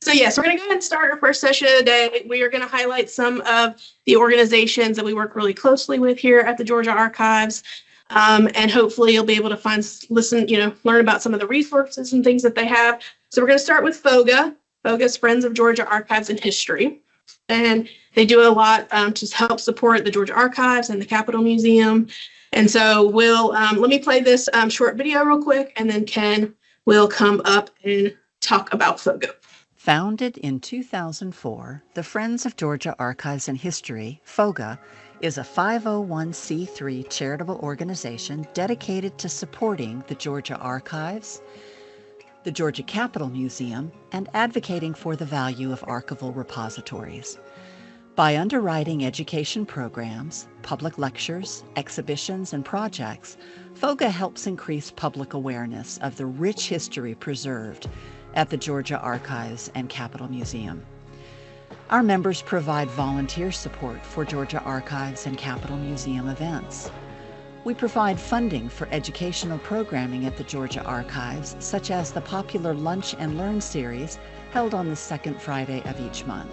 So yes, we're going to go ahead and start our first session of the day. We are going to highlight some of the organizations that we work really closely with here at the Georgia Archives. And hopefully you'll be able to learn about some of the resources and things that they have. So we're going to start with FOGAH. FOGAH is Friends of Georgia Archives and History. And they do a lot to help support the Georgia Archives and the Capitol Museum. And so let me play this short video real quick, and then Ken will come up and talk about FOGAH. Founded in 2004, the Friends of Georgia Archives and History, FOGAH, is a 501c3 charitable organization dedicated to supporting the Georgia Archives, the Georgia Capitol Museum, and advocating for the value of archival repositories. By underwriting education programs, public lectures, exhibitions, and projects, FOGAH helps increase public awareness of the rich history preserved at the Georgia Archives and Capitol Museum. Our members provide volunteer support for Georgia Archives and Capitol Museum events. We provide funding for educational programming at the Georgia Archives, such as the popular Lunch and Learn series held on the second Friday of each month.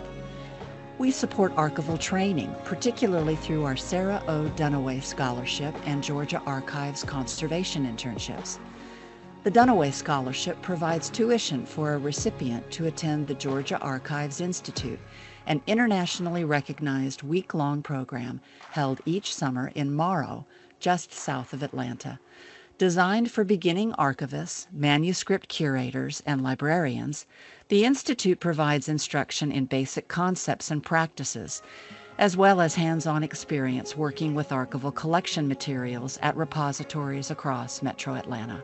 We support archival training, particularly through our Sarah O. Dunaway Scholarship and Georgia Archives Conservation Internships. The Dunaway Scholarship provides tuition for a recipient to attend the Georgia Archives Institute, an internationally recognized week-long program held each summer in Morrow, just south of Atlanta. Designed for beginning archivists, manuscript curators, and librarians, the Institute provides instruction in basic concepts and practices, as well as hands-on experience working with archival collection materials at repositories across Metro Atlanta.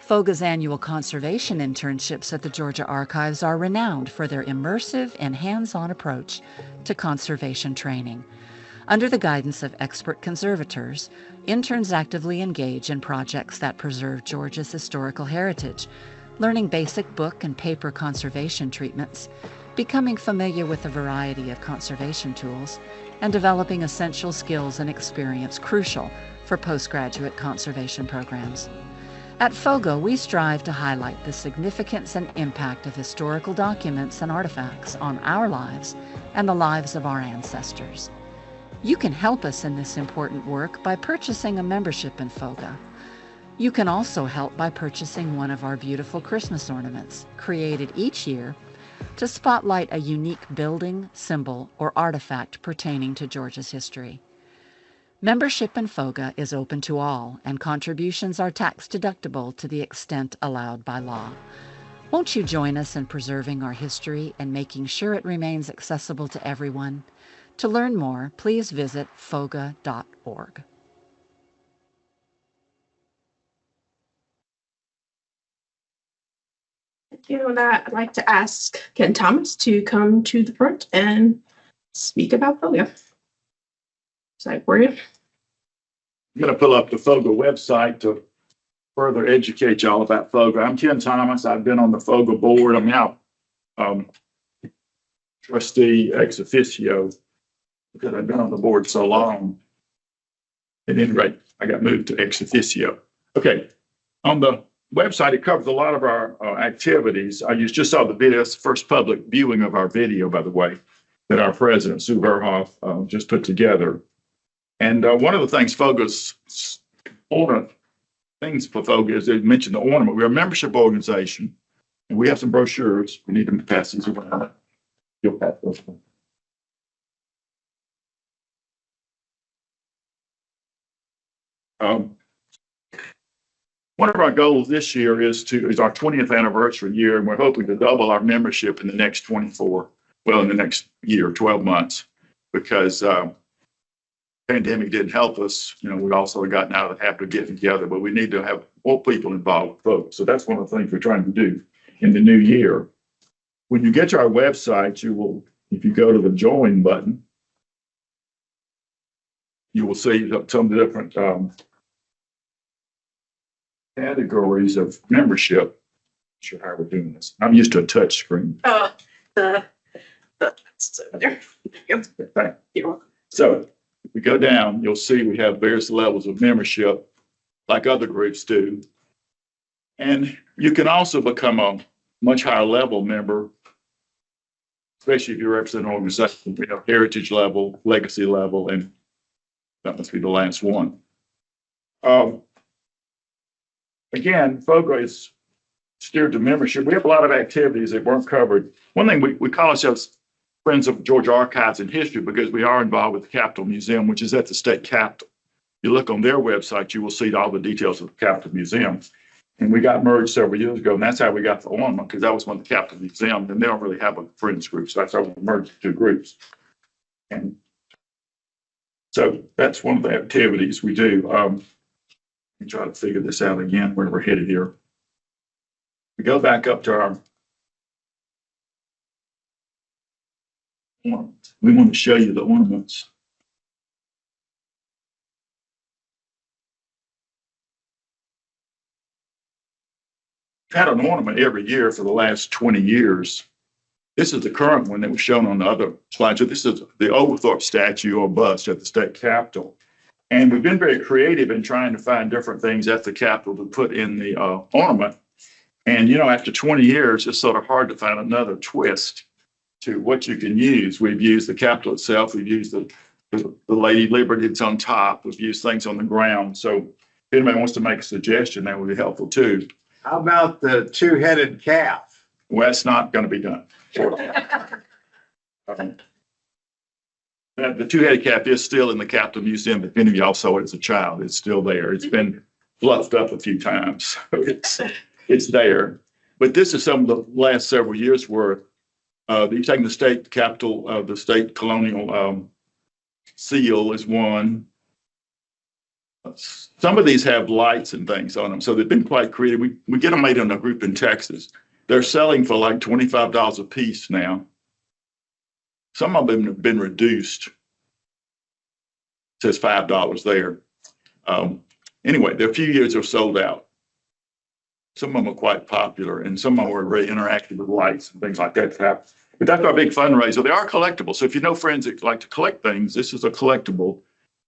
FOGAH's annual conservation internships at the Georgia Archives are renowned for their immersive and hands-on approach to conservation training. Under the guidance of expert conservators, interns actively engage in projects that preserve Georgia's historical heritage, learning basic book and paper conservation treatments, becoming familiar with a variety of conservation tools, and developing essential skills and experience crucial for postgraduate conservation programs. At FOGAH, we strive to highlight the significance and impact of historical documents and artifacts on our lives and the lives of our ancestors. You can help us in this important work by purchasing a membership in FOGAH. You can also help by purchasing one of our beautiful Christmas ornaments, created each year to spotlight a unique building, symbol, or artifact pertaining to Georgia's history. Membership in FOGAH is open to all, and contributions are tax-deductible to the extent allowed by law. Won't you join us in preserving our history and making sure it remains accessible to everyone? To learn more, please visit fogah.org. Thank you. And I'd like to ask Ken Thomas to come to the front and speak about FOGAH. Side for you. I'm going to pull up the FOGAH website to further educate y'all about FOGAH. I'm Ken Thomas. I've been on the FOGAH board. I'm now trustee ex officio because I've been on the board so long. At any rate, I got moved to ex officio. Okay, on the website, it covers a lot of our activities. You just saw the video. It's the first public viewing of our video, by the way, that our president, Sue Verhoff, just put together. And one of the things FOGAH's important things for FOGAH is they mentioned the ornament. We're a membership organization, and we have some brochures. We need to pass these around. You'll pass those around. One of our goals this year is our 20th anniversary year, and we're hoping to double our membership in the next in the next year, 12 months, because pandemic didn't help us. We also gotten out of the habit of getting together, but we need to have more people involved with folks. So that's one of the things we're trying to do in the new year. When you get to our website, if you go to the join button, you will see some of the different categories of membership. Not sure how we're doing this. I'm used to a touch screen. That's over there. Thank you. So if we go down, you'll see we have various levels of membership like other groups do. And you can also become a much higher level member, especially if you represent an organization, you know, heritage level, legacy level, and that must be the last one. Again, FOGAH is steered to membership. We have a lot of activities that weren't covered. One thing, we call ourselves Friends of Georgia Archives and History because we are involved with the Capitol Museum, which is at the state capitol. You look on their website, you will see all the details of the Capitol Museum. And we got merged several years ago, and that's how we got the ornament, because that was one of the Capitol Museum, and they don't really have a friends group, so that's how we merged the two groups. And so that's one of the activities we do. Let me try to figure this out again, where we're headed here. We go back up to our ornaments. We want to show you the ornaments. We've had an ornament every year for the last 20 years. This is the current one that was shown on the other slide. So this is the Oglethorpe statue or bust at the state capitol. And we've been very creative in trying to find different things at the capitol to put in the ornament. And, you know, after 20 years, it's sort of hard to find another twist to what you can use. We've used the capitol itself. We've used the Lady Liberty that's on top. We've used things on the ground. So if anybody wants to make a suggestion, that would be helpful too. How about the two-headed calf? Well, that's not going to be done. The two-headed calf is still in the Capitol Museum. If any of y'all saw it as a child, it's still there. It's been fluffed up a few times. So it's there. But this is some of the last several years' worth. You're taking the state capitol, the state colonial seal is one. Some of these have lights and things on them, so they've been quite creative. We get them made in a group in Texas. They're selling for like $25 a piece now. Some of them have been reduced. It says $5 there. Anyway, there are a few years they're sold out. Some of them are quite popular, and some of them are very interactive with lights and things like that. But that's our big fundraiser. They are collectible. So if you know friends that like to collect things, this is a collectible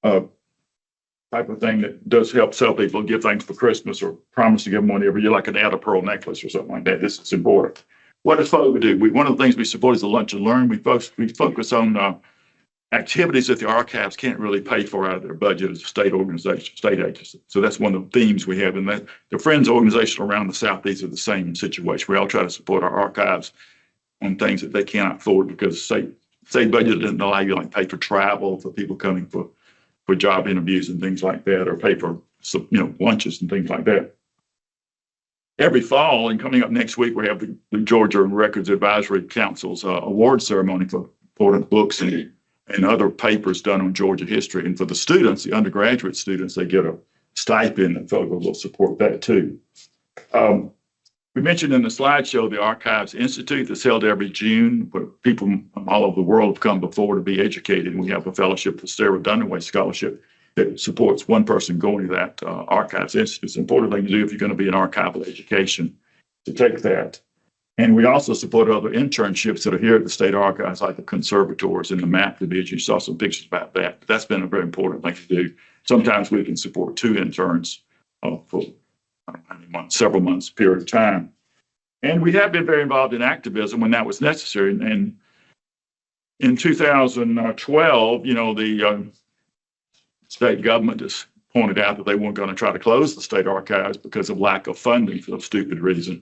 type of thing that does help sell people give things for Christmas or promise to give them one every year, like an add a pearl necklace or something like that. This is important. What does FOGAH do? One of the things we support is the Lunch and Learn. We focus on activities that the archives can't really pay for out of their budget as a state organization, state agency. So that's one of the themes we have. And that the Friends organization around the Southeast are the same situation. We all try to support our archives on things that they cannot afford because state budget doesn't allow you to like pay for travel for people coming for job interviews and things like that, or pay for lunches and things like that. Every fall, and coming up next week, we have the Georgia Records Advisory Council's award ceremony for important books and other papers done on Georgia history. And for the students, the undergraduate students, they get a stipend, and FOGAH will support that too. We mentioned in the slideshow the Archives Institute that's held every June, where people from all over the world have come before to be educated. And we have a fellowship, the Sarah Dunaway Scholarship, that supports one person going to that Archives Institute. It's an important thing to do if you're going to be in archival education, to take that. And we also support other internships that are here at the state archives, like the conservators and the map division. You saw some pictures about that. That's been a very important thing to do. Sometimes we can support 2 interns for several months period of time. And we have been very involved in activism when that was necessary. And in 2012, the state government just pointed out that they weren't going to try to close the state archives because of lack of funding for a stupid reason.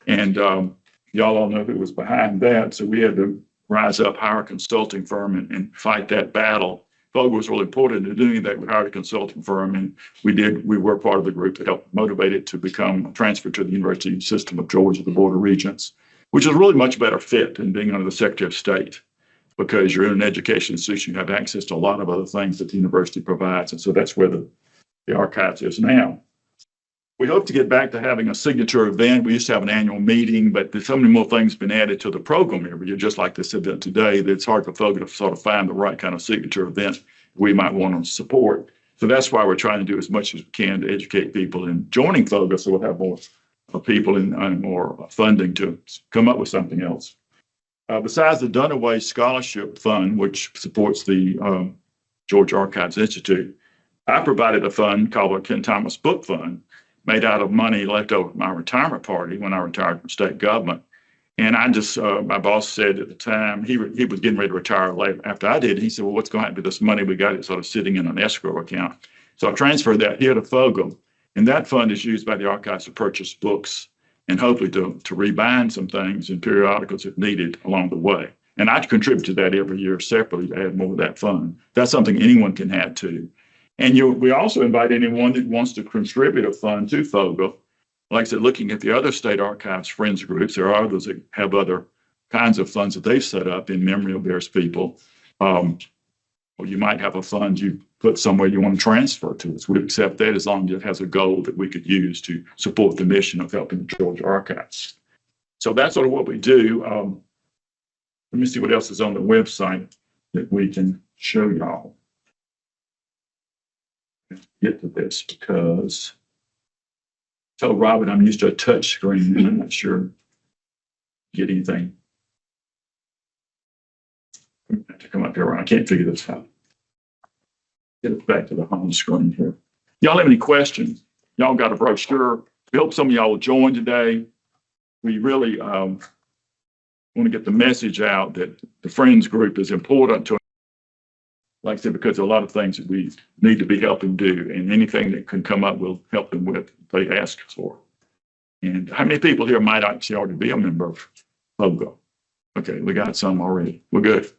And y'all all know who was behind that. So we had to rise up, hire a consulting firm and fight that battle. FOGAH was really important in doing that. We hired a consulting firm, and we were part of the group that helped motivate it to become transferred to the University System of Georgia, the Board of Regents, which is a really much better fit than being under the Secretary of State, because you're in an education institution, you have access to a lot of other things that the university provides. And so that's where the archives is now. We hope to get back to having a signature event. We used to have an annual meeting, but there's so many more things been added to the program every year, just like this event today, that it's hard for FOGAH to sort of find the right kind of signature event we might want to support. So that's why we're trying to do as much as we can to educate people in joining FOGAH, so we'll have more people and more funding to come up with something else. Besides the Dunaway Scholarship Fund, which supports the Georgia Archives Institute, I provided a fund called the Ken Thomas Book Fund. made out of money left over from my retirement party when I retired from state government. And I just, my boss said at the time, he was getting ready to retire late after I did. He said, well, what's going to happen to this money we got? It's sort of sitting in an escrow account. So I transferred that here to FOGAH. And that fund is used by the archives to purchase books and hopefully to rebind some things and periodicals if needed along the way. And I contribute to that every year separately to add more of that fund. That's something anyone can add to. And we also invite anyone that wants to contribute a fund to FOGAH. Like I said, looking at the other state archives friends groups, there are others that have other kinds of funds that they've set up in memory of various people. Or you might have a fund you put somewhere you want to transfer to us. We accept that as long as it has a goal that we could use to support the mission of helping the Georgia archives. So that's sort of what we do. Let me see what else is on the website that we can show y'all. Let's get to this because I told Robin I'm used to a touch screen and I'm not sure get anything. I have to come up here. I can't figure this out. Get it back to the home screen here. Y'all have any questions? Y'all got a brochure. We hope some of y'all will join today. We really want to get the message out that the Friends group is important to, like I said, because there are a lot of things that we need to be helping do, and anything that can come up, we'll help them with if they ask us for. And how many people here might actually already be a member of FOGAH? Okay, we got some already. We're good.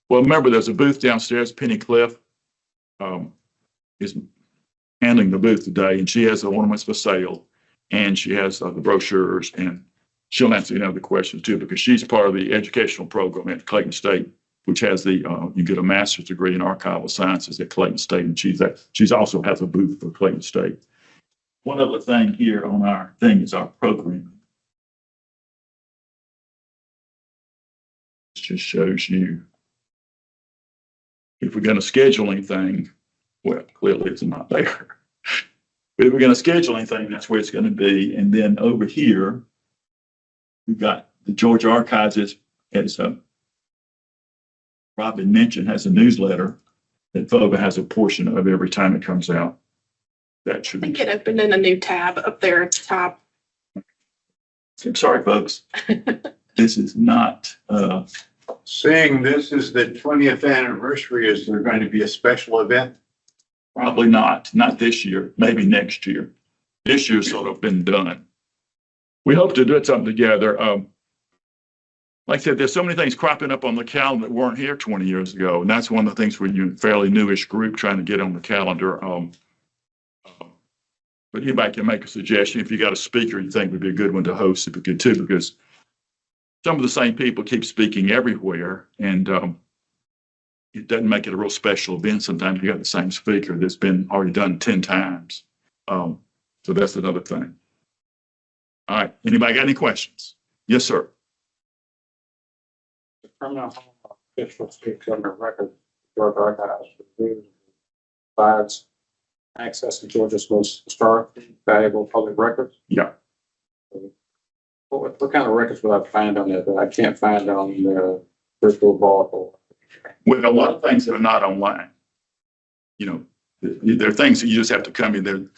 Well, remember, there's a booth downstairs. Penny Cliff is handling the booth today, and she has the ornaments for sale, and she has the brochures, and she'll answer any other questions too, because she's part of the educational program at Clayton State, which has the you get a master's degree in archival sciences at Clayton State, and she's also has a booth for Clayton State. One other thing here on our thing is our program. This just shows you if we're going to schedule anything. Well, clearly it's not there. But if we're going to schedule anything, that's where it's going to be. And then over here, we've got the Georgia Archives, as Robin mentioned, has a newsletter that FOGAH has a portion of every time it comes out. That should I think it opened in a new tab up there at the top. I'm sorry, folks. This is not. Seeing this is the 20th anniversary, is there going to be a special event? Probably not. Not this year. Maybe next year. This year's sort of been done. We hope to do something together. Like I said, there's so many things cropping up on the calendar that weren't here 20 years ago. And that's one of the things we're a fairly newish group trying to get on the calendar. But anybody can make a suggestion. If you got a speaker you think would be a good one to host, it'd be good too, because some of the same people keep speaking everywhere. And it doesn't make it a real special event. Sometimes you got the same speaker that's been already done 10 times. So that's another thing. All right. Anybody got any questions? Yes, sir. The criminal home official speaks on the record, Georgia Archives provides access to Georgia's most historically valuable public records. Yeah. What kind of records would I find on there that I can't find on the virtual vault? Or With a lot of things that are not online. You know, there are things that you just have to come in there. A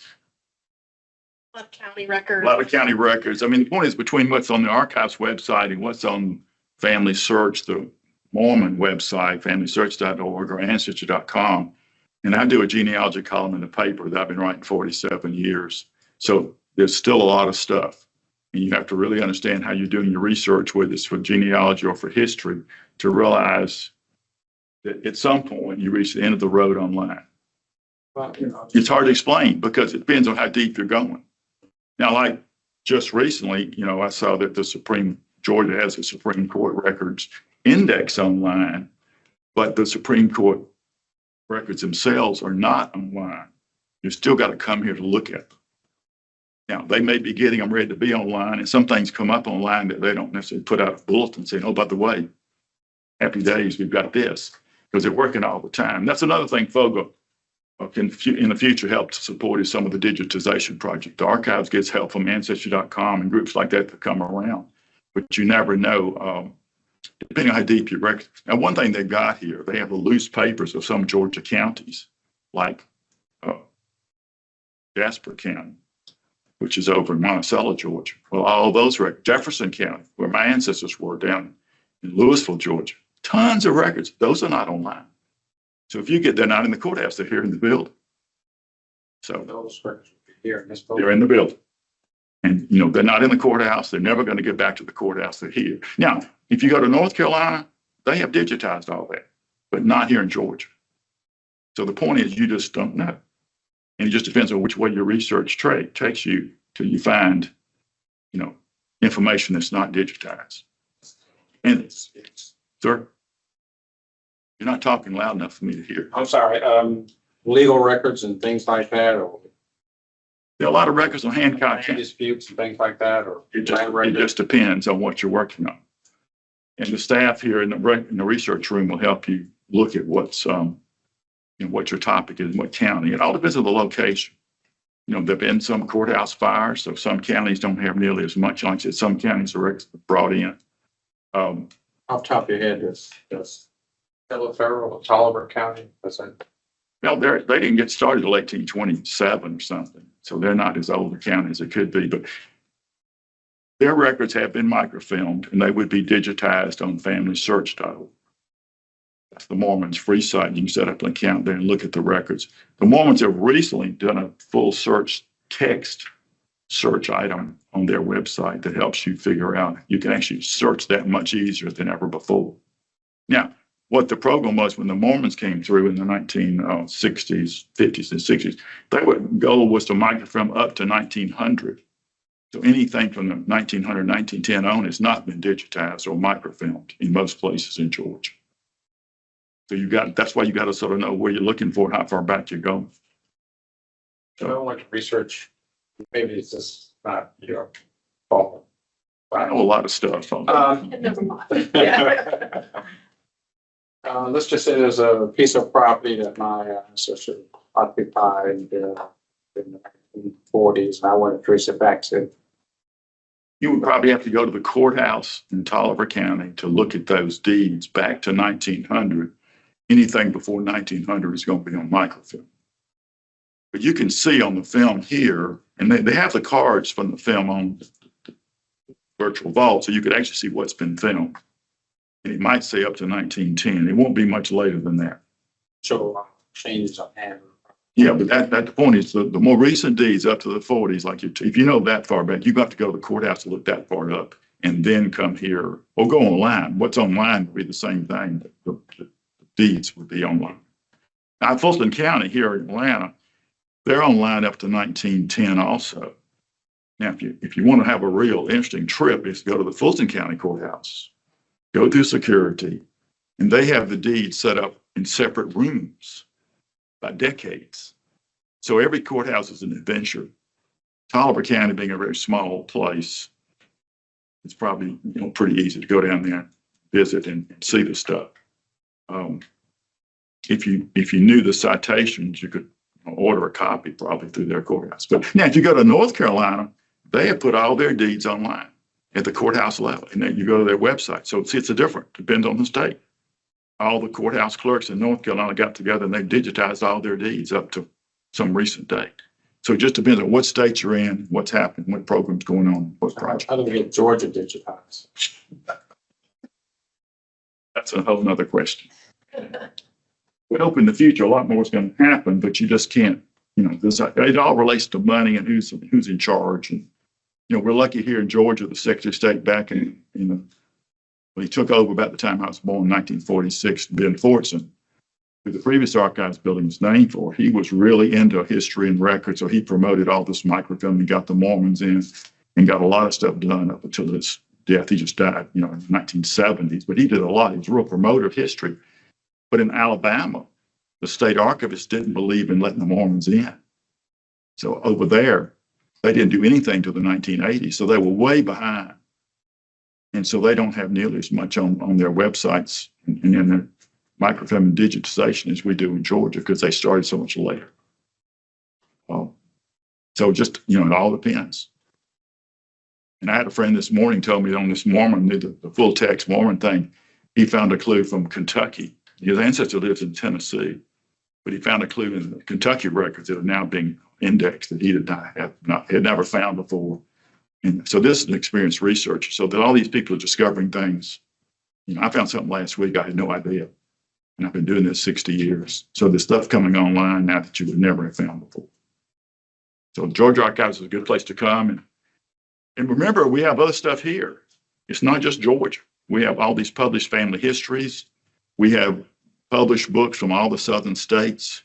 lot of county records. A lot of county records. I mean, the point is between what's on the archives website and what's on Family Search, the Mormon website, familysearch.org or ancestry.com. And I do a genealogy column in the paper that I've been writing 47 years. So there's still a lot of stuff. And you have to really understand how you're doing your research, whether it's for genealogy or for history, to realize that at some point you reach the end of the road online. well, you know, It's hard to explain because it depends on how deep you're going. Now, like just recently, you know, I saw that Georgia has a Supreme Court records index online, but the Supreme Court records themselves are not online. You still got to come here to look at them. Now, they may be getting them ready to be online, and some things come up online that they don't necessarily put out a bulletin saying, oh, by the way, happy days, we've got this, because they're working all the time. That's another thing FOGAH can in the future help to support is some of the digitization project. The archives gets help from ancestry.com and groups like that come around, but you never know, depending on how deep your record. Now, one thing they've got here, they have the loose papers of some Georgia counties, like Jasper County. which is over in Monticello, Georgia. Well, all those records, Jefferson County, where my ancestors were down in Louisville, Georgia, tons of records. Those are not online. So if you get, they're not in the courthouse, they're here in the building. So Those records will be here in this building. they're in the building. And, you know, they're not in the courthouse. They're never going to get back to the courthouse. They're here. Now, if you go to North Carolina, they have digitized all that, but not here in Georgia. So the point is you just don't know. And it just depends on which way your research takes you till you find, you know, information that's not digitized. And, sir, you're not talking loud enough for me to hear. I'm sorry, legal records and things like that, or There are a lot of records on Hancock land County. disputes and things like that, or It land records. just depends on what you're working on. And the staff here in the research room will help you look at what's, you know, what your topic is, what county. It all depends on the location. You know, there've been some courthouse fires, so some counties don't have nearly as much. Like I said, some counties are brought in. Off the top of your head, does Federal or Tolliver County, that's it? Well, they didn't get started until 1827 or something, so they're not as old a county as it could be, but their records have been microfilmed and they would be digitized on FamilySearch.org. That's the Mormons' free site. You can set up an account there and look at the records. The Mormons have recently done a full search text search item on their website that helps you figure out. You can actually search that much easier than ever before. Now, what the program was when the Mormons came through in the 1960s, 50s, and 60s, their goal was to microfilm up to 1900. So anything from the 1900, 1910 on has not been digitized or microfilmed in most places in Georgia. So that's why you got to sort of know where you're looking for, how far back you're going. So I don't like to research, maybe it's just not your fault. I know a lot of stuff on Never mind. Yeah. Let's just say there's a piece of property that my ancestor occupied in the 1940s, and I want to trace it back to. You would probably have to go to the courthouse in Tolliver County to look at those deeds back to 1900. Anything before 1900 is going to be on microfilm. But you can see on the film here, and they have the cards from the film on the virtual vault, so you could actually see what's been filmed. And it might say up to 1910. It won't be much later than that. Show changes of hand. Yeah, but that the point is the more recent deeds up to the 40s, like if you know that far back, you've got to go to the courthouse to look that far up and then come here or go online. What's online would be the same thing. The deeds would be online. Now, Fulton County here in Atlanta, they're online up to 1910 also. Now, if you want to have a real interesting trip, is go to the Fulton County Courthouse, go through security, and they have the deeds set up in separate rooms by decades. So every courthouse is an adventure. Tolliver County being a very small place, it's probably pretty easy to go down there and visit and see the stuff. If you knew the citations, you could order a copy probably through their courthouse. But now, if you go to North Carolina, they have put all their deeds online at the courthouse level, and then you go to their website. So it's a different, depends on the state. All the courthouse clerks in North Carolina got together and they digitized all their deeds up to some recent date. So it just depends on what state you're in, what's happening, what program's going on, what project. How do we get Georgia digitized? That's a whole nother question. We hope in the future a lot more is going to happen, but you just can't, it all relates to money and who's in charge. And, we're lucky here in Georgia, the Secretary of State back when he took over about the time I was born in 1946, Ben Fortson, who the previous archives building was named for. He was really into history and records, so he promoted all this microfilm and got the Mormons in and got a lot of stuff done up until his death. He just died, in the 1970s, but he did a lot. He was a real promoter of history. But in Alabama, the state archivist didn't believe in letting the Mormons in. So over there, they didn't do anything till the 1980s, so they were way behind. And so they don't have nearly as much on their websites and in their microfilm and digitization as we do in Georgia because they started so much later. So just, it all depends. And I had a friend this morning told me on this Mormon, the full text Mormon thing, he found a clue from Kentucky. His ancestor lives in Tennessee. but he found a clue in the Kentucky records that are now being indexed that he had never found before. And so this is an experienced researcher. So that all these people are discovering things. I found something last week I had no idea. And I've been doing this 60 years. So there's stuff coming online now that you would never have found before. So Georgia Archives is a good place to come. And remember, we have other stuff here. It's not just Georgia. We have all these published family histories. We have published books from all the southern states.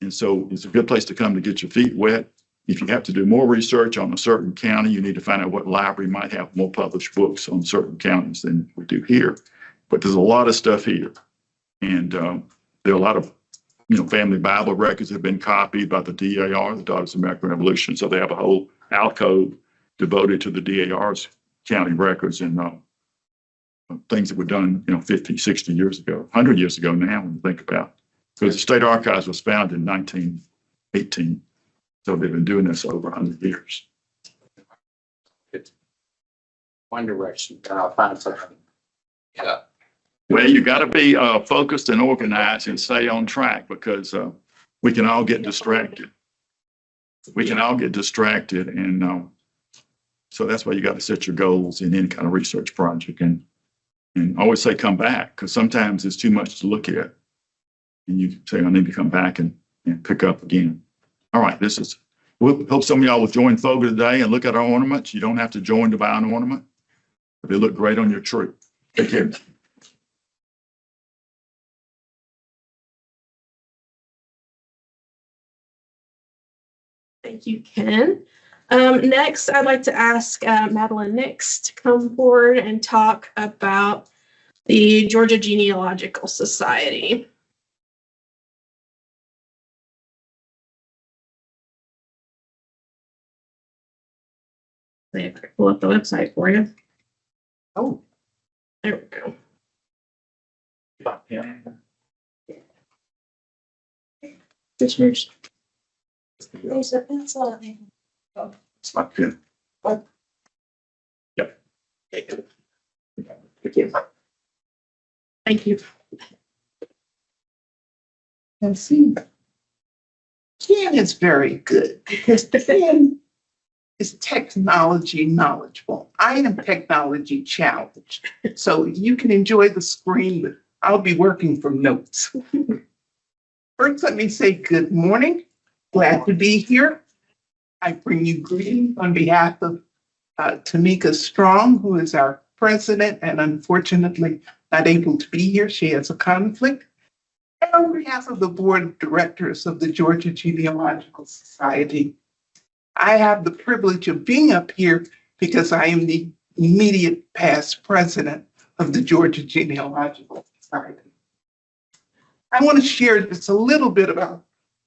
And so it's a good place to come to get your feet wet. If you have to do more research on a certain county, you need to find out what library might have more published books on certain counties than we do here. But there's a lot of stuff here. And there are a lot of, family Bible records that have been copied by the DAR, the Daughters of the American Revolution. So they have a whole alcove devoted to the DAR's county records and things that were done, 50, 60 years ago, 100 years ago now, when you think about it. Because the State Archives was founded in 1918. So they've been doing this over 100 years. It's one direction, and I'll find something. Yeah. Well, you got to be focused and organized and stay on track because we can all get distracted. And so that's why you got to set your goals in any kind of research project and always say come back because sometimes it's too much to look at. And you say, I need to come back and pick up again. All right, we'll hope some of y'all will join FOGAH today and look at our ornaments. You don't have to join to buy an ornament, but they look great on your tree. Take care. Thank you, Ken. Next, I'd like to ask Madeline Nix to come forward and talk about the Georgia Genealogical Society. I'll pull up the website for you. Oh, there we go. Commissioners. there's a pencil. It's my pen. What? Yep. Thank you. Thank you. And see, Ken is very good because Ken is technology knowledgeable. I am technology challenged. So you can enjoy the screen, but I'll be working from notes. First, let me say good morning. Glad to be here. I bring you greetings on behalf of Tamika Strong, who is our president and unfortunately not able to be here. She has a conflict. And on behalf of the board of directors of the Georgia Genealogical Society, I have the privilege of being up here because I am the immediate past president of the Georgia Genealogical Society. I want to share just a little bit about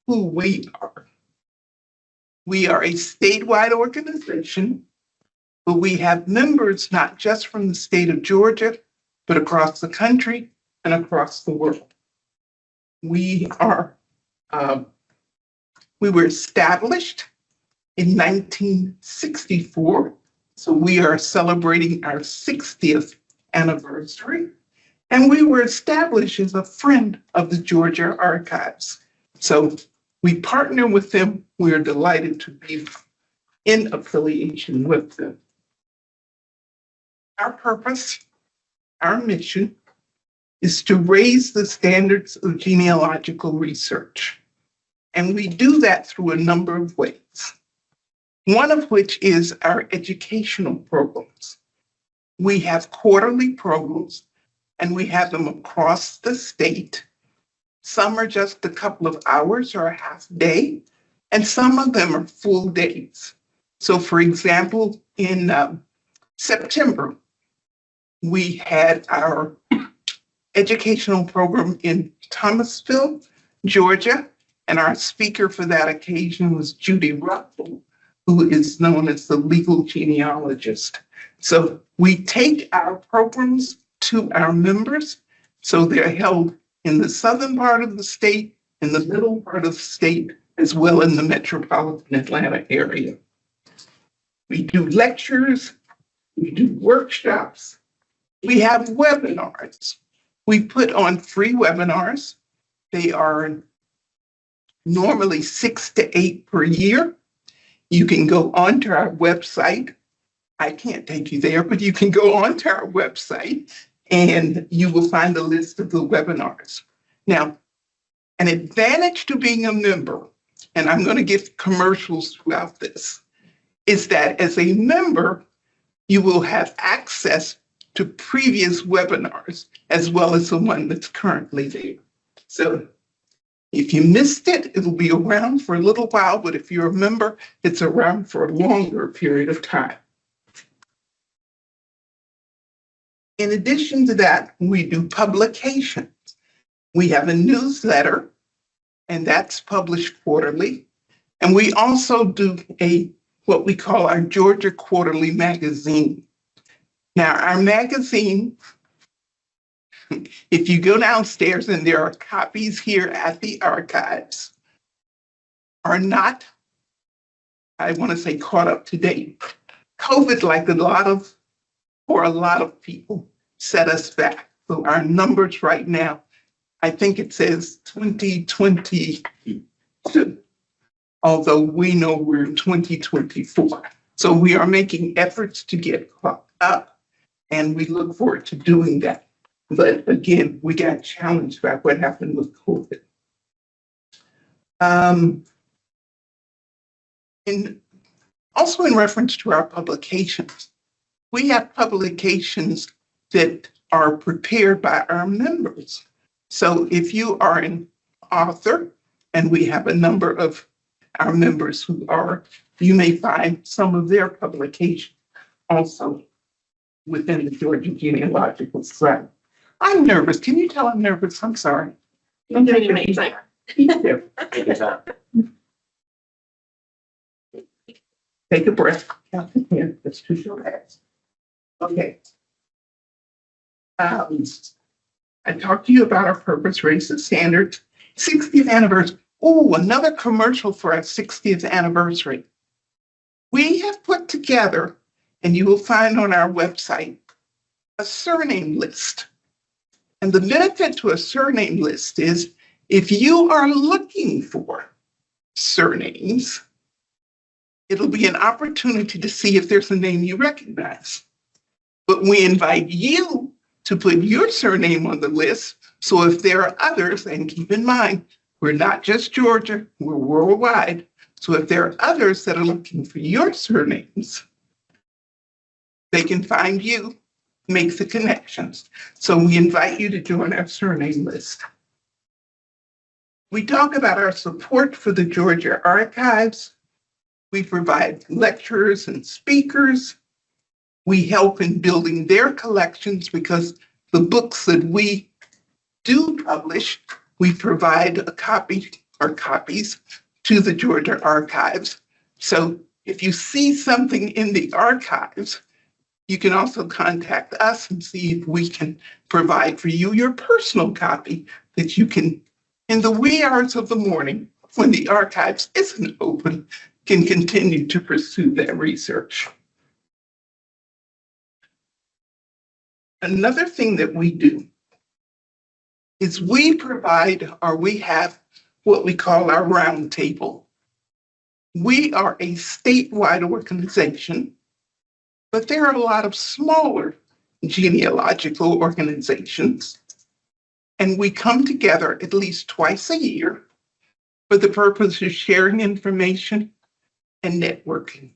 who we are. We are a statewide organization, but we have members not just from the state of Georgia, but across the country and across the world. We were established in 1964, so we are celebrating our 60th anniversary. And we were established as a friend of the Georgia Archives. So we partner with them. We are delighted to be in affiliation with them. Our purpose, our mission, is to raise the standards of genealogical research. And we do that through a number of ways. One of which is our educational programs. We have quarterly programs and we have them across the state. Some are just a couple of hours or a half day, and some of them are full days. So for example, in September, we had our educational program in Thomasville, Georgia, and our speaker for that occasion was Judy Russell, who is known as the legal genealogist. So we take our programs to our members. So they're held in the southern part of the state, in the middle part of the state, as well in the metropolitan Atlanta area. We do lectures, we do workshops, we have webinars. We put on free webinars. They are normally 6 to 8 per year. You can go onto our website. I can't take you there, but you can go onto our website and you will find a list of the webinars. Now, an advantage to being a member, and I'm going to give commercials throughout this, is that as a member, you will have access to previous webinars as well as the one that's currently there. So if you missed it, it'll be around for a little while, but if you're a member, it's around for a longer period of time. In addition to that, we do publications. We have a newsletter, and that's published quarterly. And we also do what we call our Georgia Quarterly magazine. Now, our magazine, if you go downstairs and there are copies here at the archives, are not, I want to say, caught up to date. COVID, like for a lot of people, set us back. So our numbers right now, I think it says 2022, although we know we're in 2024. So we are making efforts to get caught up, and we look forward to doing that. But again, we got challenged by what happened with COVID. Also in reference to our publications, we have publications that are prepared by our members. So if you are an author, and we have a number of our members who are, you may find some of their publications also within the Georgia Genealogical Society. I'm nervous. Can you tell I'm nervous? I'm sorry. I'm doing amazing. Take a breath. Count to 10. That's 2 short hands. Okay. I talked to you about our purpose, raise the standards, 60th anniversary. Oh, another commercial for our 60th anniversary. We have put together, and you will find on our website, a surname list. And the benefit to a surname list is if you are looking for surnames, it'll be an opportunity to see if there's a name you recognize. But we invite you to put your surname on the list. So if there are others, and keep in mind, we're not just Georgia, we're worldwide. So if there are others that are looking for your surnames, they can find you, make the connections. So we invite you to join our surname list. We talk about our support for the Georgia archives. We provide lecturers and speakers. We help in building their collections because the books that we do publish, we provide a copy or copies to the Georgia archives. So if you see something in the archives, you can also contact us and see if we can provide for you your personal copy that you can, in the wee hours of the morning, when the archives isn't open, can continue to pursue that research. Another thing that we do is we provide, or we have what we call our roundtable. We are a statewide organization, but there are a lot of smaller genealogical organizations, and we come together at least twice a year for the purpose of sharing information and networking.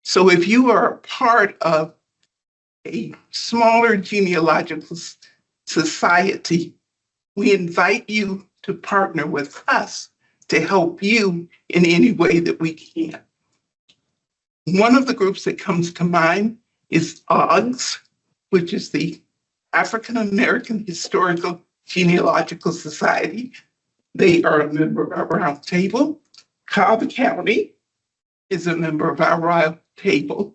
So if you are a part of a smaller genealogical society, we invite you to partner with us to help you in any way that we can. One of the groups that comes to mind is OGS, which is the African American Historical Genealogical Society. They are a member of our round table. Cobb County is a member of our round table.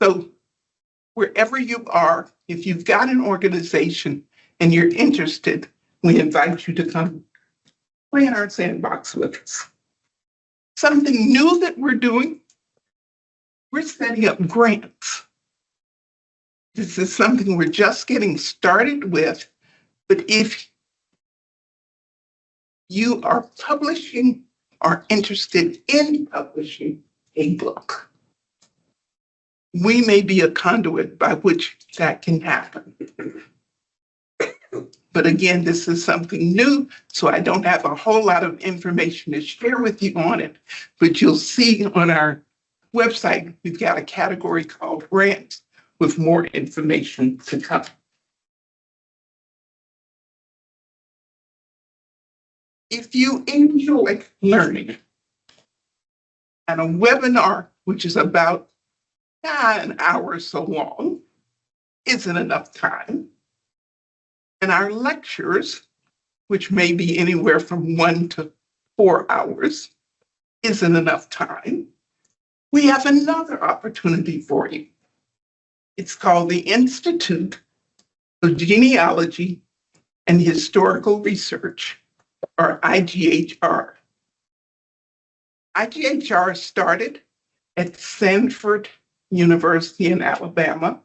So wherever you are, if you've got an organization and you're interested, we invite you to come play in our sandbox with us. Something new that we're doing, we're setting up grants. This is something we're just getting started with, but if you are publishing or interested in publishing a book, we may be a conduit by which that can happen. But again, this is something new, so I don't have a whole lot of information to share with you on it. But you'll see on our website, we've got a category called grants with more information to come. If you enjoy learning, and a webinar, which is about an hour or so long, isn't enough time. And our lectures, which may be anywhere from 1 to 4 hours, isn't enough time. We have another opportunity for you. It's called the Institute of Genealogy and Historical Research, or IGHR. IGHR started at Sanford University in Alabama,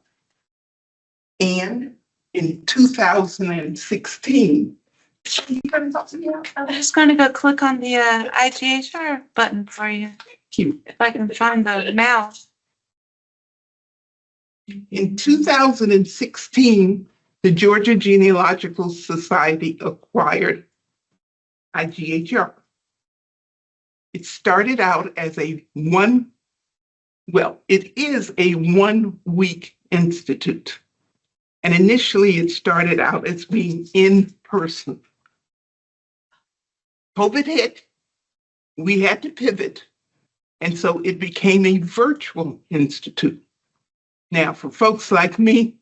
and in 2016. I'm just going to go click on the IGHR button for you, if I can find the mouse. In 2016, the Georgia Genealogical Society acquired IGHR. It started out as it is a 1-week institute. And initially it started out as being in person. COVID hit, we had to pivot. And so it became a virtual institute. Now, for folks like me,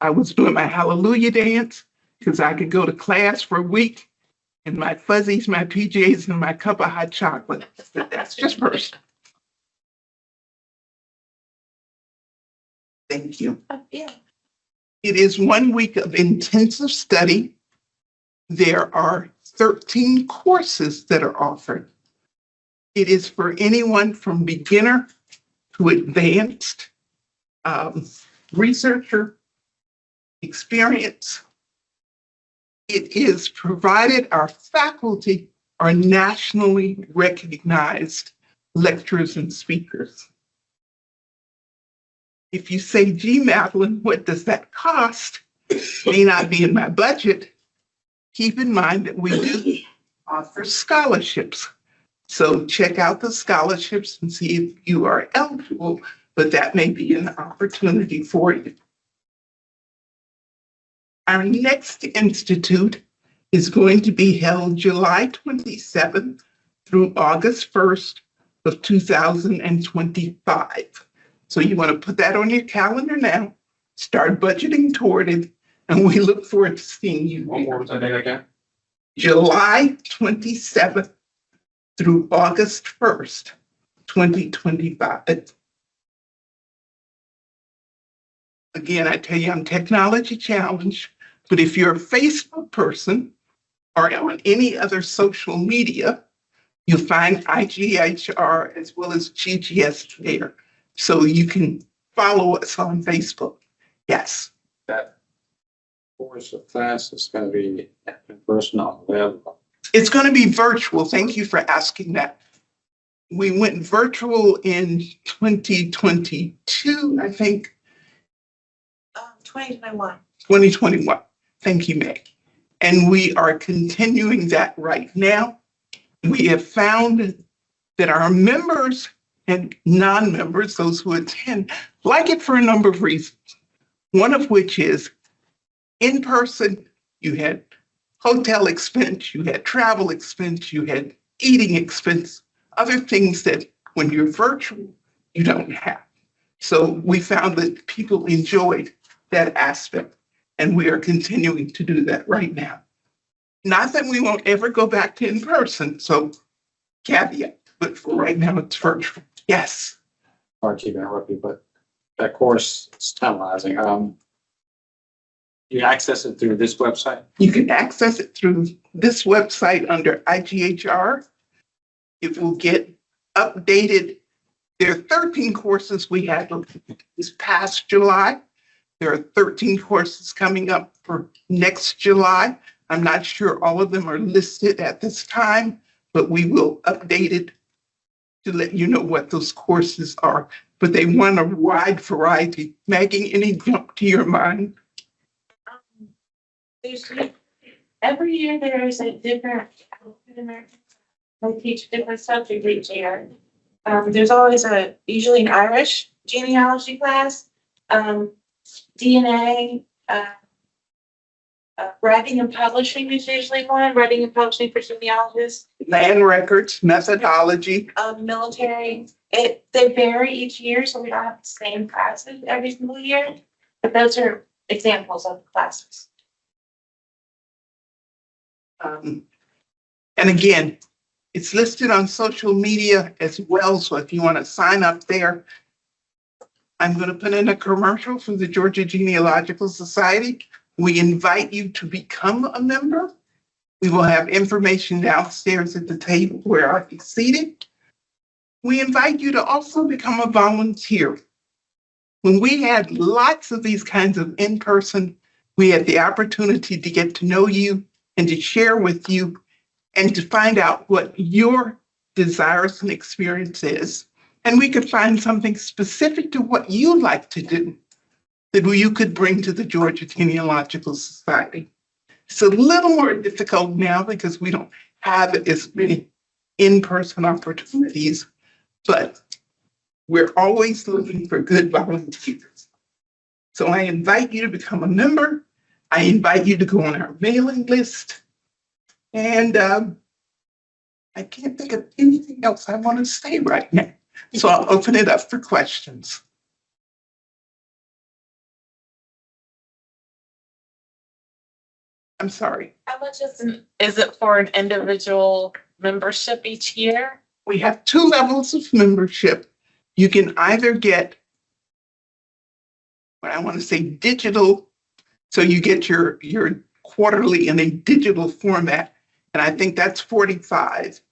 I was doing my hallelujah dance because I could go to class for a week in my fuzzies, my PJs, and my cup of hot chocolate. But that's just personal. Thank you. Yeah. It is 1 week of intensive study. There are 13 courses that are offered. It is for anyone from beginner to advanced, researcher, experience. It is provided our faculty are nationally recognized lecturers and speakers. If you say, gee, Madeline, what does that cost? May not be in my budget. Keep in mind that we do offer scholarships. So check out the scholarships and see if you are eligible, but that may be an opportunity for you. Our next institute is going to be held July 27th through August 1st of 2025. So you want to put that on your calendar now, start budgeting toward it, and we look forward to seeing you. One more time again. July 27th through August 1st, 2025. Again, I tell you, I'm technology challenged, but if you're a Facebook person or on any other social media, you'll find IGHR as well as GGS there. So you can follow us on Facebook. Yes. That course of class is going to be in person on the web. It's going to be virtual. Thank you for asking that. We went virtual in 2022, I think. 2021. 2021. Thank you, Meg. And we are continuing that right now. We have found that our members and non-members, those who attend, like it for a number of reasons. One of which is in person, you had hotel expense, you had travel expense, you had eating expense, other things that when you're virtual, you don't have. So we found that people enjoyed that aspect, and we are continuing to do that right now. Not that we won't ever go back to in person, so caveat, but for right now it's virtual. Yes. Sorry to keep interrupting, but that course is tantalizing. You access it through this website? You can access it through this website under IGHR. It will get updated. There are 13 courses we had this past July. There are 13 courses coming up for next July. I'm not sure all of them are listed at this time, but we will update it to let you know what those courses are. But they want a wide variety. Maggie, any jump to your mind? There's, every year there's a different African American. They teach different subjects each year. There's always usually an Irish genealogy class, DNA, writing and publishing is usually one, writing and publishing for genealogists, Land records, methodology. military. They vary each year, so we don't have the same classes every single year, but those are examples of the classes. And again, it's listed on social media as well. So if you want to sign up there, I'm going to put in a commercial for the Georgia Genealogical Society. We invite you to become a member. We will have information downstairs at the table where I'll be seated. We invite you to also become a volunteer. When we had lots of these kinds of in-person, we had the opportunity to get to know you and to share with you and to find out what your desires and experience is. And we could find something specific to what you like to do that you could bring to the Georgia Genealogical Society. It's a little more difficult now because we don't have as many in-person opportunities, but we're always looking for good volunteers. So I invite you to become a member. I invite you to go on our mailing list. And I can't think of anything else I want to say right now. So I'll open it up for questions. I'm sorry. How much is it for an individual membership each year? We have two levels of membership. You can either get what I want to say digital. So you get your quarterly in a digital format. And I think that's 45.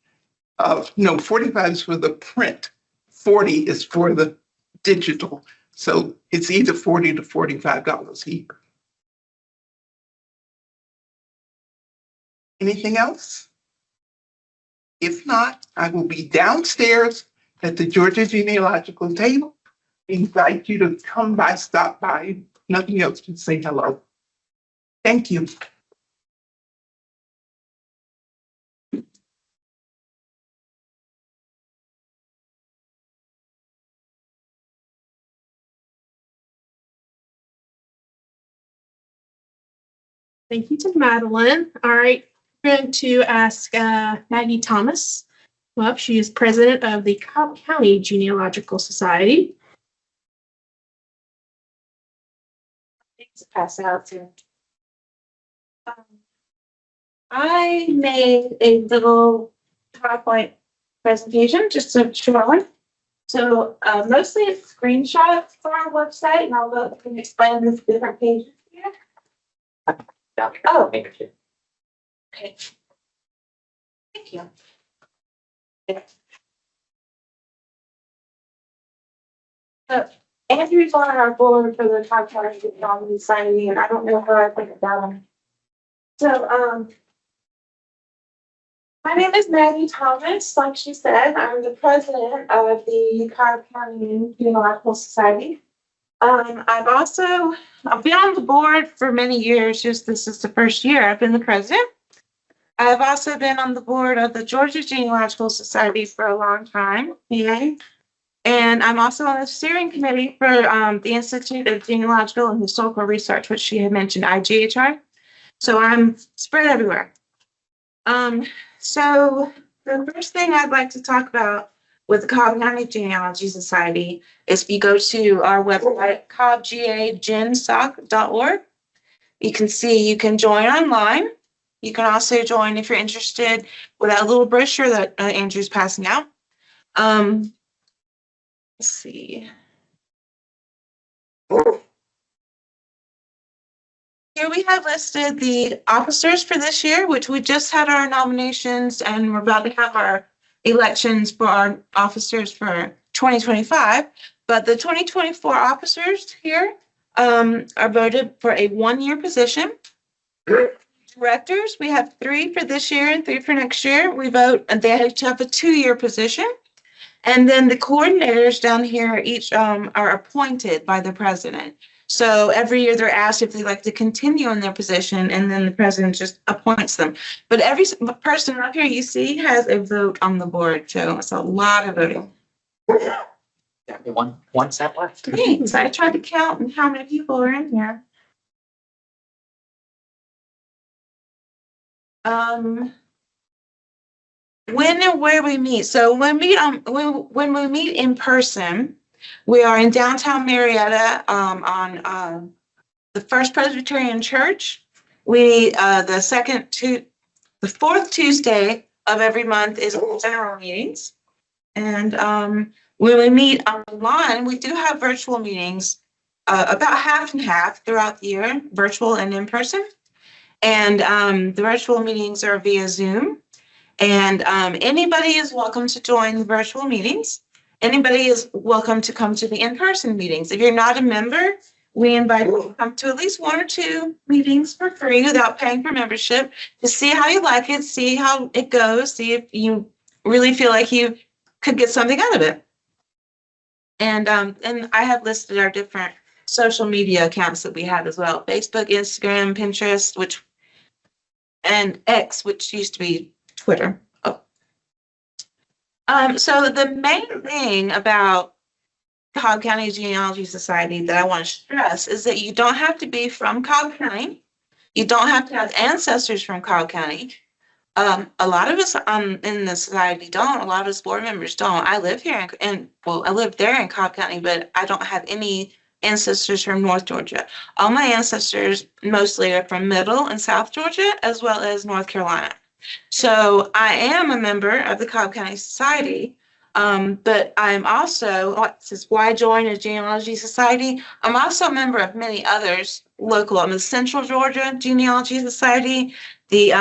No, 45 is for the print. 40 is for the digital. So it's either $40 to $45 a year. Anything else? If not, I will be downstairs at the Georgia Genealogical table. I invite you to come by, stop by. Nothing else to say hello. Thank you. Thank you to Madeline. All right, we're going to ask Maggie Thomas. Well, she is president of the Cobb County Genealogical Society. Things to pass out to. I made a little PowerPoint presentation, just a short one. So mostly it's screenshots for our website, and I'll go and explain the different pages here. Oh, okay. Thank you. So Andrew's on our board for the Cobb County Genealogical Society, and I don't know how I put it down. So my name is Maggie Thomas. Like she said, I'm the president of the Cobb County Genealogical Society. I've been on the board for many years. Just this is the first year I've been the president. I've also been on the board of the Georgia Genealogical Society for a long time. Yay. And I'm also on the steering committee for the Institute of Genealogical and Historical Research, which she had mentioned, IGHR. So I'm spread everywhere. So the first thing I'd like to talk about with the Cobb County Genealogy Society is if you go to our website, cobbgagensoc.org. You can see you can join online. You can also join if you're interested with that little brochure that Andrew's passing out. Let's see. Here we have listed the officers for this year, which we just had our nominations and we're about to have our elections for our officers for 2025. But the 2024 officers here are voted for a one-year position. directors, we have 3 for this year and 3 for next year. We vote, and they have to have a 2-year position. And then the coordinators down here each are appointed by the president. So every year they're asked if they'd like to continue in their position, and then the president just appoints them. But every person up here you see has a vote on the board, so it's a lot of voting. One set left. Thanks. I tried to count and how many people are in here. When and where we meet. So when we meet in person, we are in downtown Marietta on the First Presbyterian Church. We the fourth Tuesday of every month is general meetings, and when we meet online, we do have virtual meetings, about half and half throughout the year, virtual and in person. And the virtual meetings are via Zoom. And anybody is welcome to join the virtual meetings. Anybody is welcome to come to the in-person meetings. If you're not a member, we invite you to come to at least 1 or 2 meetings for free without paying for membership to see how you like it, see how it goes, see if you really feel like you could get something out of it. And I have listed our different social media accounts that we have as well: Facebook, Instagram, Pinterest, and X, which used to be Twitter. Oh. So the main thing about Cobb County Genealogy Society that I want to stress is that you don't have to be from Cobb County. You don't have to have ancestors from Cobb County. A lot of us in the society don't. A lot of us board members don't. I live here I live there in Cobb County, but I don't have any ancestors from North Georgia. All my ancestors mostly are from Middle and South Georgia, as well as North Carolina. So I am a member of the Cobb County Society, but I'm also, says why join a genealogy society? I'm also a member of many others local. I'm the Central Georgia Genealogy Society, the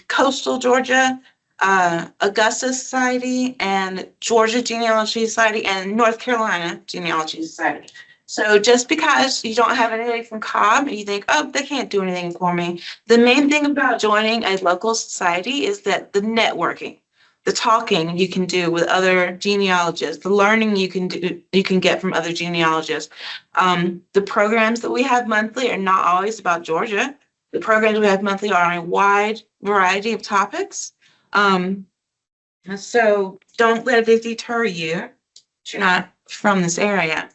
Coastal Georgia Augusta Society, and Georgia Genealogy Society, and North Carolina Genealogy Society. So just because you don't have anybody from Cobb and you think, oh, they can't do anything for me, the main thing about joining a local society is that the networking, the talking you can do with other genealogists, the learning you can get from other genealogists. The programs that we have monthly are not always about Georgia. The programs we have monthly are on a wide variety of topics. So don't let it deter you if you're not from this area.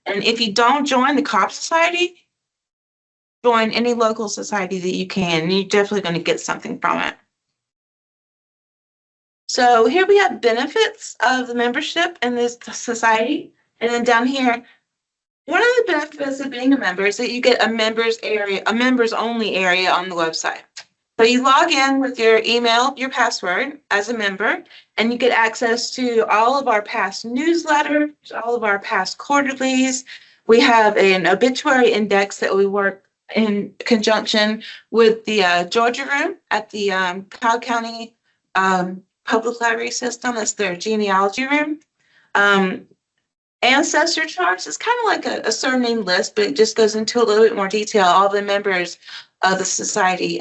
And if you don't join the Cobb Society, join any local society that you can, and you're definitely going to get something from it. So here we have benefits of the membership in this society. And then down here, one of the benefits of being a member is that you get a members only area on the website. So you log in with your email, your password as a member, and you get access to all of our past newsletters, all of our past quarterlies. We have an obituary index that we work in conjunction with the Georgia Room at the Cobb County Public Library System. That's their genealogy room. Ancestor charts is kind of like a surname list, but it just goes into a little bit more detail. All the members of the society,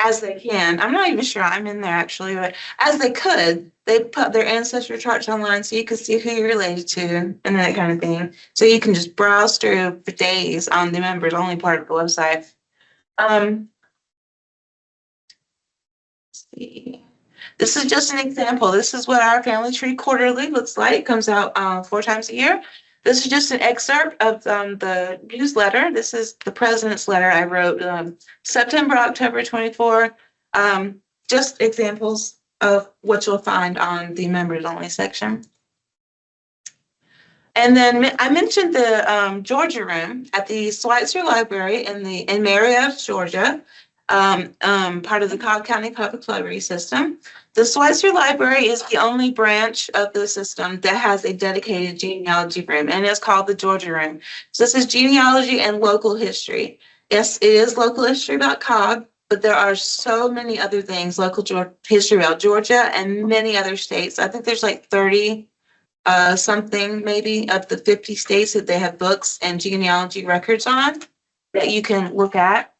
as they can. I'm not even sure I'm in there actually, but as they could, they put their ancestor charts online so you can see who you're related to and that kind of thing. So you can just browse through for days on the members only part of the website. Let's see. This is just an example. This is what our family tree quarterly looks like. It comes out 4 times a year. This is just an excerpt of the newsletter. This is the president's letter I wrote September, October 24. Just examples of what you'll find on the members only section. And then I mentioned the Georgia Room at the Schweitzer Library in Marietta, Georgia, part of the Cobb County Public Library System. The Schweitzer Library is the only branch of the system that has a dedicated genealogy room, and it's called the Georgia Room. So this is genealogy and local history. Yes, it is local history about Cobb, but there are so many other things, local history about Georgia and many other states. I think there's like 30 something maybe of the 50 states that they have books and genealogy records on that you can look at.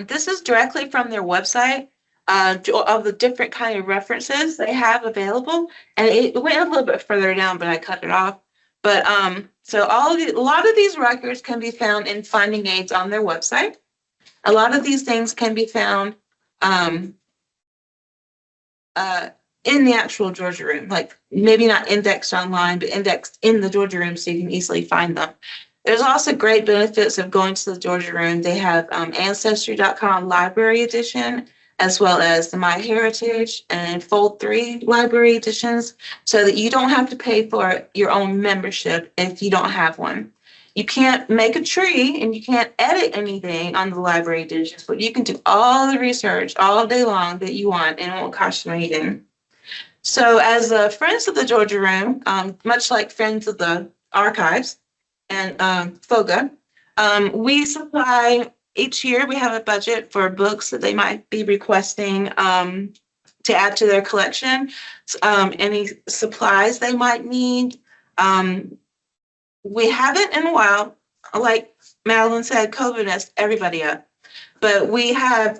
This is directly from their website, of the different kind of references they have available. And it went a little bit further down, but I cut it off. But so a lot of these records can be found in finding aids on their website. A lot of these things can be found in the actual Georgia room, like maybe not indexed online, but indexed in the Georgia room so you can easily find them. There's also great benefits of going to the Georgia room. They have Ancestry.com library edition, as well as the MyHeritage and Fold 3 library editions, so that you don't have to pay for your own membership if you don't have one. You can't make a tree and you can't edit anything on the library editions, but you can do all the research all day long that you want, and it won't cost you anything. So as Friends of the Georgia Room, much like Friends of the Archives and FOGAH, we supply, each year we have a budget for books that they might be requesting to add to their collection, any supplies they might need. We haven't in a while, like Madeline said, COVID messed everybody up, but we have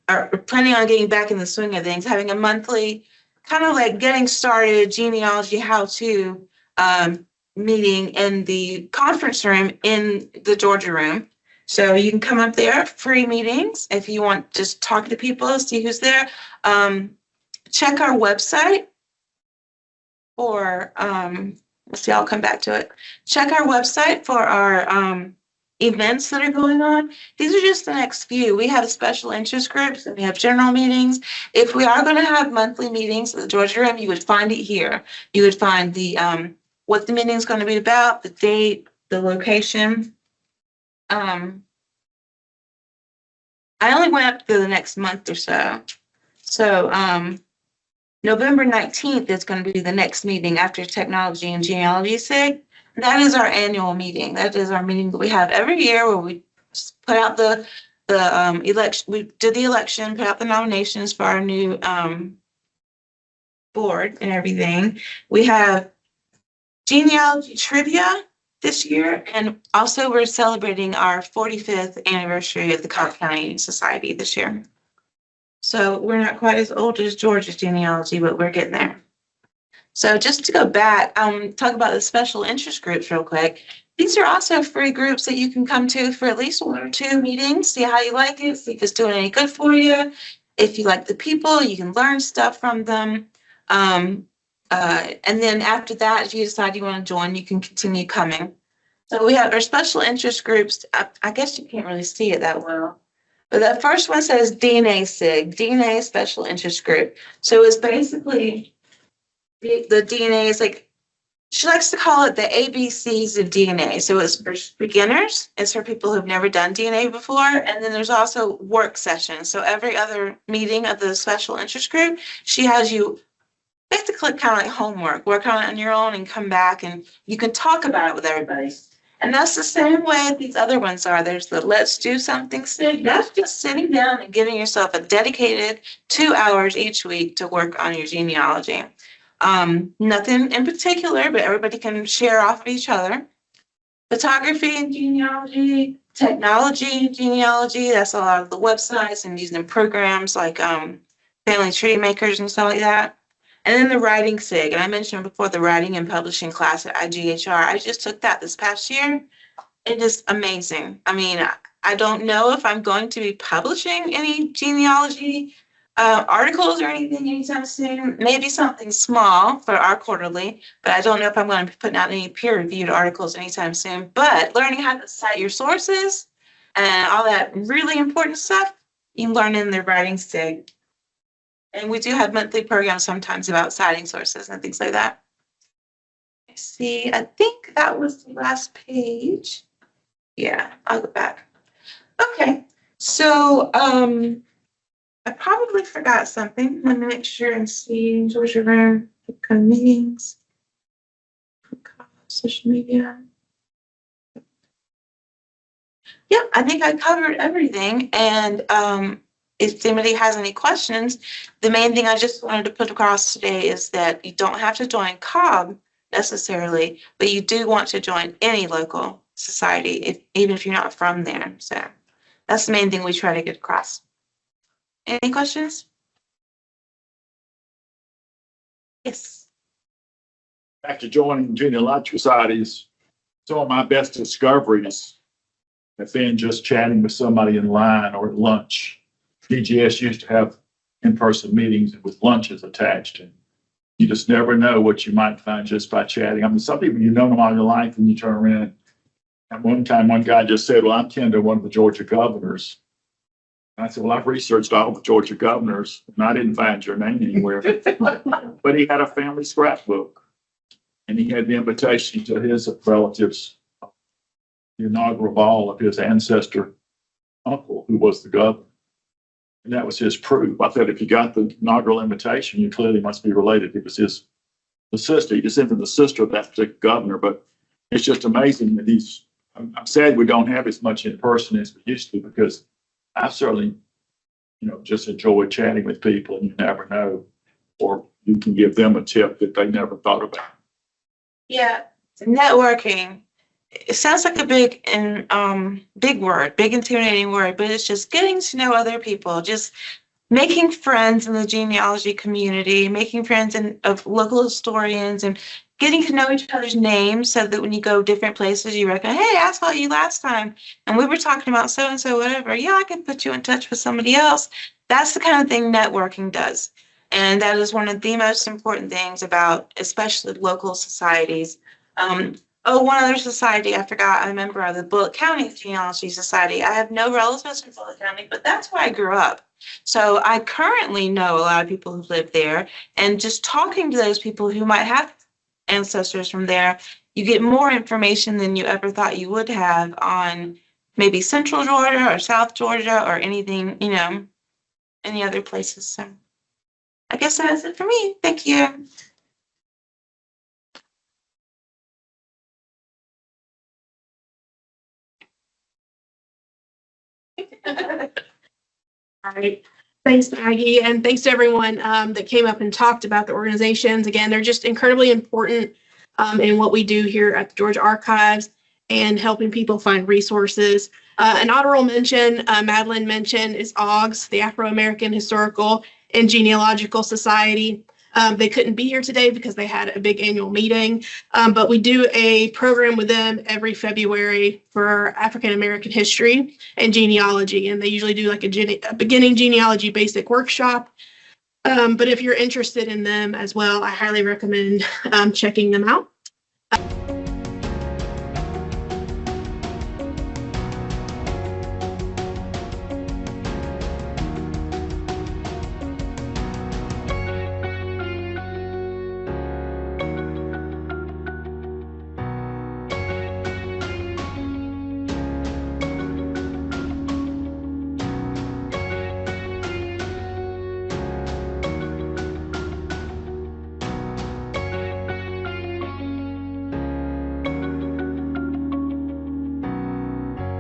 are planning on getting back in the swing of things, having a monthly kind of like getting started genealogy how-to meeting in the conference room in the Georgia room. So you can come up there, free meetings, if you want to just talk to people, see who's there. Check our website for, let's see, I'll come back to it. Check our website for our events that are going on. These are just the next few. We have special interest groups and we have general meetings. If we are going to have monthly meetings at the Georgia room, you would find it here. You would find the what the meeting is going to be about, the date, the location. I only went up to the next month or so. So November 19th is going to be the next meeting after Technology and Genealogy SIG. That is our annual meeting. That is our meeting that we have every year where we put out the election. We did the election, put out the nominations for our new board and everything. We have genealogy trivia this year, and also we're celebrating our 45th anniversary of the Cobb County Society this year. So we're not quite as old as Georgia's genealogy, but we're getting there. So just to go back, talk about the special interest groups real quick. These are also free groups that you can come to for at least 1 or 2 meetings, see how you like it, see if it's doing any good for you. If you like the people, you can learn stuff from them. And then after that, if you decide you want to join, you can continue coming. So we have our special interest groups. I guess you can't really see it that well. But that first one says DNA SIG, DNA Special Interest Group. So it's basically the DNA is like, she likes to call it the ABCs of DNA. So it's for beginners, it's for people who've never done DNA before. And then there's also work sessions. So every other meeting of the special interest group, she has you basically kind of like homework, work on it on your own and come back and you can talk about it with everybody. And that's the same way these other ones are. There's the Let's Do Something SIG. That's just sitting down and giving yourself a dedicated 2 hours each week to work on your genealogy. Nothing in particular, but everybody can share off of each other. Photography and genealogy, technology and genealogy, that's a lot of the websites and using programs like Family Tree Makers and stuff like that. And then the writing SIG, and I mentioned before the writing and publishing class at IGHR. I just took that this past year. It is amazing. I mean, I don't know if I'm going to be publishing any genealogy articles or anything anytime soon. Maybe something small for our quarterly, but I don't know if I'm going to be putting out any peer-reviewed articles anytime soon. But learning how to cite your sources and all that really important stuff, you can learn in the writing SIG. And we do have monthly programs sometimes about citing sources and things like that. Let's see, I think that was the last page. Yeah, I'll go back. Okay, so I probably forgot something. Let me make sure and see. Georgia Room, upcoming meetings, social media. Yeah, I think I covered everything. And if anybody has any questions, the main thing I just wanted to put across today is that you don't have to join Cobb necessarily, but you do want to join any local society, even if you're not from there. So that's the main thing we try to get across. Any questions? Yes. After joining genealogical societies, some of my best discoveries have been just chatting with somebody in line or at lunch. GGS used to have in-person meetings with lunches attached, and you just never know what you might find just by chatting. I mean, some people you know them all your life, and you turn around. And one time, one guy just said, "Well, I'm kin to one of the Georgia governors." And I said, "Well, I've researched all the Georgia governors, and I didn't find your name anywhere." But he had a family scrapbook, and he had the invitation to his relatives, the inaugural ball of his ancestor uncle, who was the governor. And that was his proof. I thought if you got the inaugural invitation, you clearly must be related. It was the sister. He descended from the sister of that particular governor. But it's just amazing that I'm sad we don't have as much in person as we used to, because I certainly, just enjoy chatting with people, and you never know, or you can give them a tip that they never thought about. Yeah, networking. It sounds like a big word, big intimidating word, but it's just getting to know other people, just making friends in the genealogy community, making friends of local historians, and getting to know each other's names so that when you go different places, you reckon, hey, I saw you last time, and we were talking about so and so, whatever. Yeah, I can put you in touch with somebody else. That's the kind of thing networking does. And that is one of the most important things about especially local societies. One other society I forgot, I'm a member of the Bullitt County Genealogy Society. I have no relatives in Bullitt County, but that's where I grew up. So I currently know a lot of people who live there, and just talking to those people who might have ancestors from there, you get more information than you ever thought you would have on maybe Central Georgia or South Georgia or anything, any other places. So I guess that's it for me. Thank you. All right. Thanks, Maggie. And thanks to everyone that came up and talked about the organizations. Again, they're just incredibly important in what we do here at the Georgia Archives and helping people find resources. An honorable mention, Madeline mentioned, is AUGS, the Afro-American Historical and Genealogical Society. They couldn't be here today because they had a big annual meeting, but we do a program with them every February for African-American history and genealogy, and they usually do like a beginning genealogy basic workshop. But if you're interested in them as well, I highly recommend checking them out.